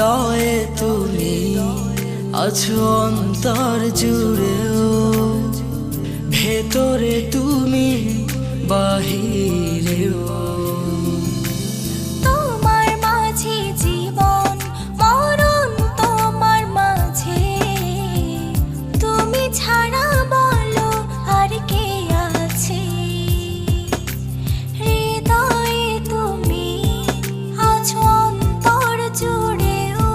হৃদয়ে তুমি আছো অন্তর জুড়েও, ভেতরে তুমি বাহিরেও। তোমার মাঝে জীবন মরণ, তোমার মাঝে তুমি ছাড়া বলো আর কে আছে? হৃদয়ে তুমি আছো অন্তর জুড়েও,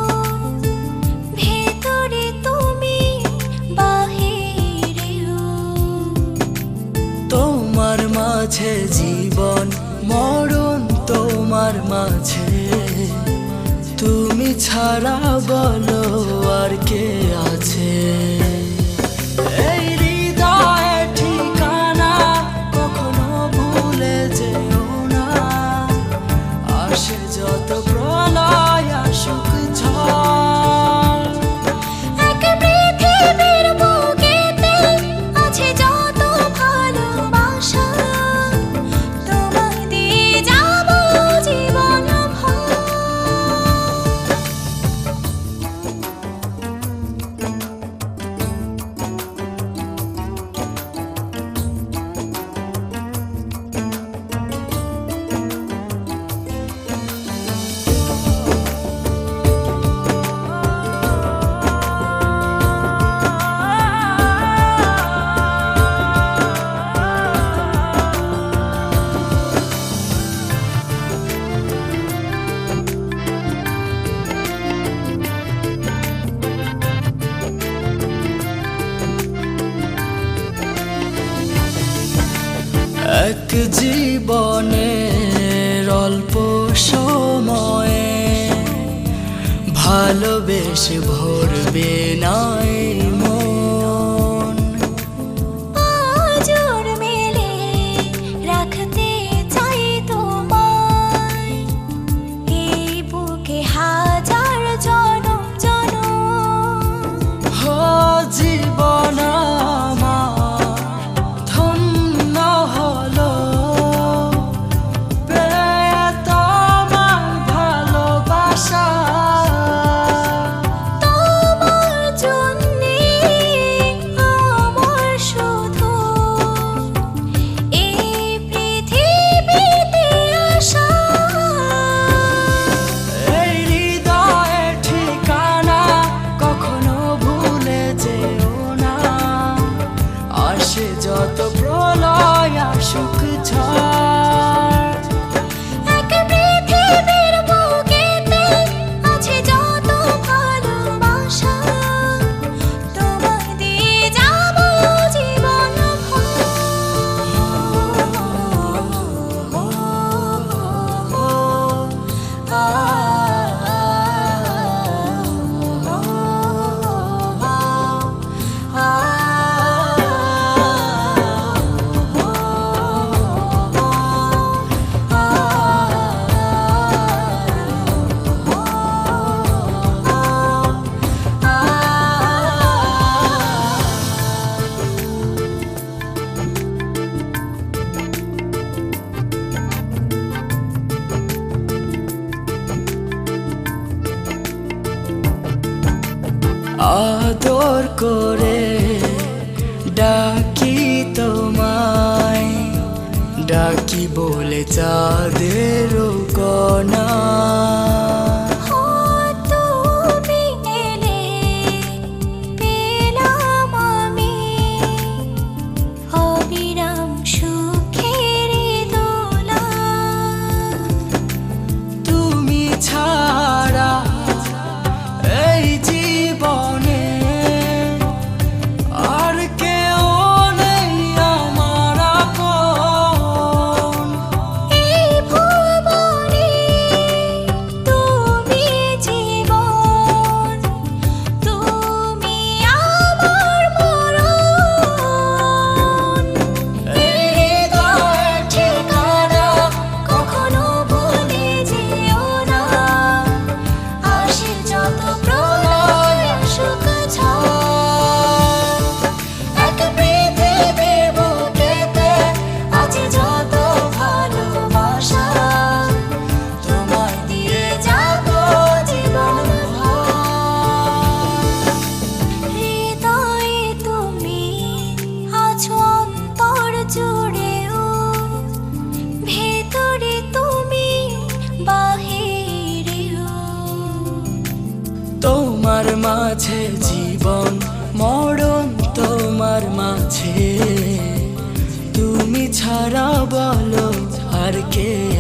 ভেতরে তুমি বাহিরেও। তোমার মাঝে জীবন মরণ, তোমার মাঝে তুমি ছাড়া বলো আর কে আছে? এই হৃদয়ে ঠিকানা কখনো ভুলে যেও না, আসে যত প্রলয় আসুক ঝড়। এক পৃথিবীর বুকেতে আছে যত ভালোবাসা, তোমায় দিয়ে যাব জীবন ভর। এক জীবনের অল্প সময়ে ভালোবেসে ভরবে নাই মন। পাঁজর মেলে রাখতে চাই তোমায়, এই বুকে হাজার জনম জনম। হো জীবন আমার ধন্য হলো, পেয়ে তোমার ভালোবাসা। তোমার জন্যে আমার শুধু এই পৃথিবীতে আসা। এই হৃদয়ে ঠিকানা কখনো ভুলে যেও না, আসে যত প্রলয় আসুক ঝড়। এক পৃথিবীর বুকেতে আছে যত ভালোবাসা, তোমায় দিয়ে যাব জীবন আদর করে ডাকি তোমায়, ডাকি বলে চাঁদের কণা। তুমি এলে পেলাম আমি অবিরাম সুখের দোলা। তুমি ছাড়া এই জীবনে আর কেউ নেই আমার আপন। এই ভুবনে মাঝে জীবন মরণ তোমার মাঝে, তুমি ছাড়া বলো আর কে